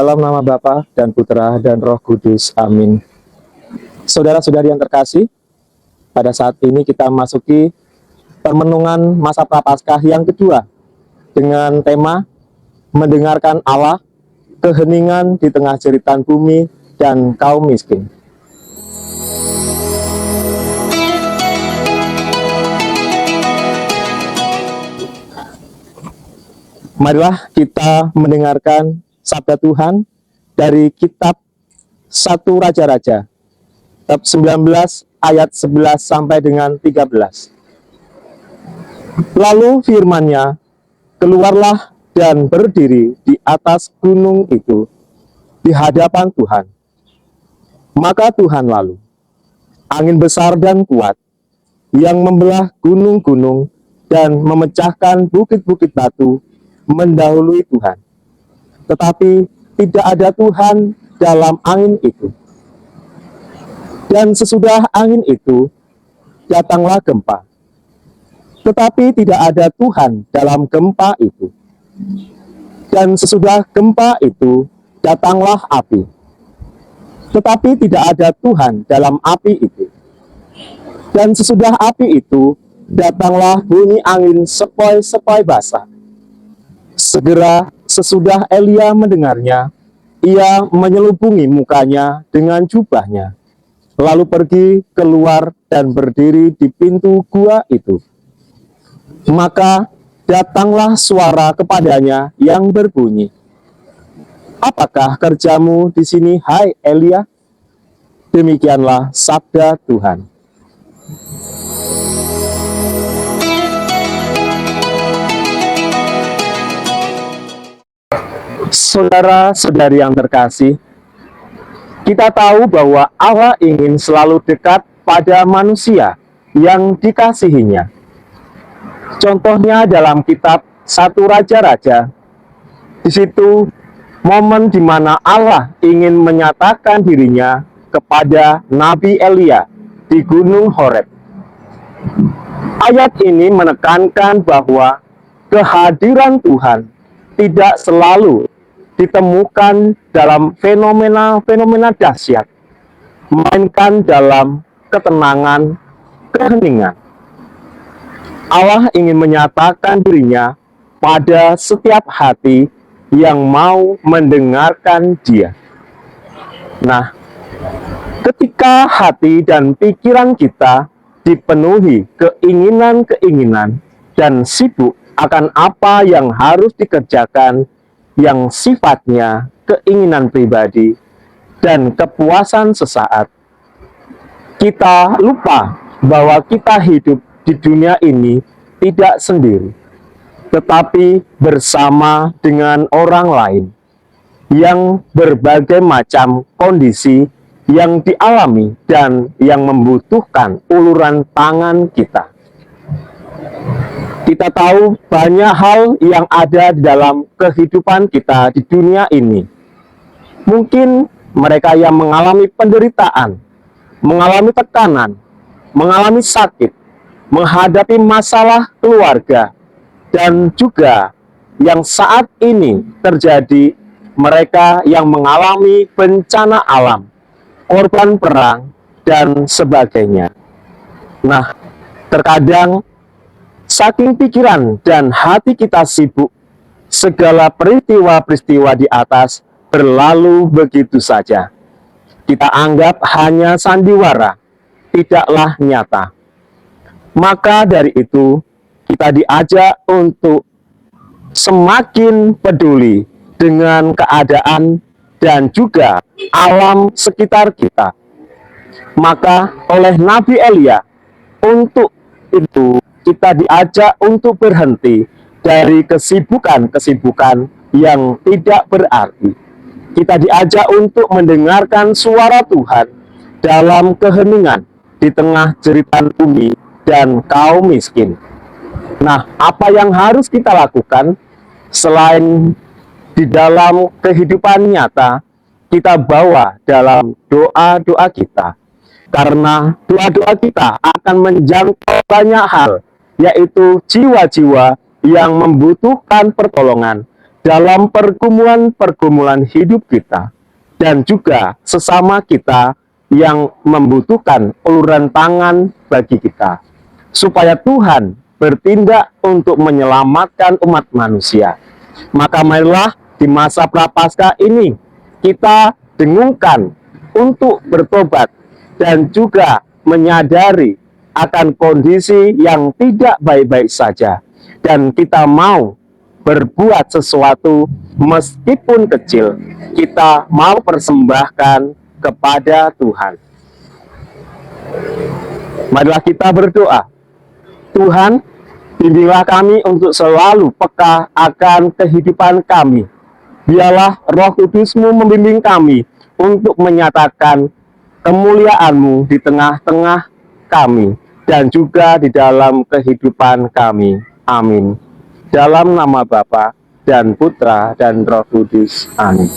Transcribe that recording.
Dalam nama Bapa dan Putra dan Roh Kudus. Amin. Saudara-saudari yang terkasih, pada saat ini kita masuki permenungan masa Prapaskah yang kedua dengan tema mendengarkan Allah, keheningan di tengah jeritan bumi dan kaum miskin. Marilah kita mendengarkan sabda Tuhan dari kitab 1 Raja-Raja, bab 19 ayat 11 sampai dengan 13. Lalu firman-Nya, keluarlah dan berdiri di atas gunung itu di hadapan Tuhan. Maka Tuhan lalu, angin besar dan kuat yang membelah gunung-gunung dan memecahkan bukit-bukit batu mendahului Tuhan. Tetapi tidak ada Tuhan dalam angin itu. Dan sesudah angin itu, datanglah gempa. Tetapi tidak ada Tuhan dalam gempa itu. Dan sesudah gempa itu, datanglah api. Tetapi tidak ada Tuhan dalam api itu. Dan sesudah api itu, datanglah bunyi angin sepoi-sepoi basah. Segera sesudah Elia mendengarnya, ia menyelubungi mukanya dengan jubahnya, lalu pergi keluar dan berdiri di pintu gua itu. Maka datanglah suara kepadanya yang berbunyi, apakah kerjamu di sini, hai Elia? Demikianlah sabda Tuhan. Saudara-saudari yang terkasih, kita tahu bahwa Allah ingin selalu dekat pada manusia yang dikasihinya. Contohnya dalam kitab 1 Raja-Raja, di situ momen di mana Allah ingin menyatakan dirinya kepada Nabi Elia di Gunung Horeb. Ayat ini menekankan bahwa kehadiran Tuhan tidak selalu ditemukan dalam fenomena-fenomena dahsyat, melainkan dalam ketenangan, keheningan. Allah ingin menyatakan dirinya pada setiap hati yang mau mendengarkan Dia. Nah, ketika hati dan pikiran kita dipenuhi keinginan-keinginan dan sibuk akan apa yang harus dikerjakan, yang sifatnya keinginan pribadi dan kepuasan sesaat, kita lupa bahwa kita hidup di dunia ini tidak sendiri, tetapi bersama dengan orang lain yang berbagai macam kondisi yang dialami dan yang membutuhkan uluran tangan kita. Kita tahu banyak hal yang ada di dalam kehidupan kita di dunia ini. Mungkin mereka yang mengalami penderitaan, mengalami tekanan, mengalami sakit, menghadapi masalah keluarga, dan juga yang saat ini terjadi mereka yang mengalami bencana alam, korban perang, dan sebagainya. Nah, terkadang saking pikiran dan hati kita sibuk, segala peristiwa-peristiwa di atas berlalu begitu saja. Kita anggap hanya sandiwara, tidaklah nyata. Maka dari itu, kita diajak untuk semakin peduli dengan keadaan dan juga alam sekitar kita. Maka oleh Nabi Elia, untuk itu kita diajak untuk berhenti dari kesibukan-kesibukan yang tidak berarti. Kita diajak untuk mendengarkan suara Tuhan dalam keheningan di tengah jeritan bumi dan kaum miskin. Nah, apa yang harus kita lakukan selain di dalam kehidupan nyata, kita bawa dalam doa-doa kita. Karena doa-doa kita akan menjangkau banyak hal, yaitu jiwa-jiwa yang membutuhkan pertolongan dalam pergumulan-pergumulan hidup kita, dan juga sesama kita yang membutuhkan uluran tangan bagi kita, supaya Tuhan bertindak untuk menyelamatkan umat manusia. Maka marilah di masa Prapaskah ini kita dengungkan untuk bertobat dan juga menyadari akan kondisi yang tidak baik-baik saja, dan kita mau berbuat sesuatu meskipun kecil, kita mau persembahkan kepada Tuhan. Marilah kita berdoa. Tuhan, bimbinglah kami untuk selalu peka akan kehidupan kami. Biarlah Roh Kudus-Mu membimbing kami untuk menyatakan kemuliaan-Mu di tengah-tengah kami dan juga di dalam kehidupan kami. Amin. Dalam nama Bapa dan Putra dan Roh Kudus. Amin.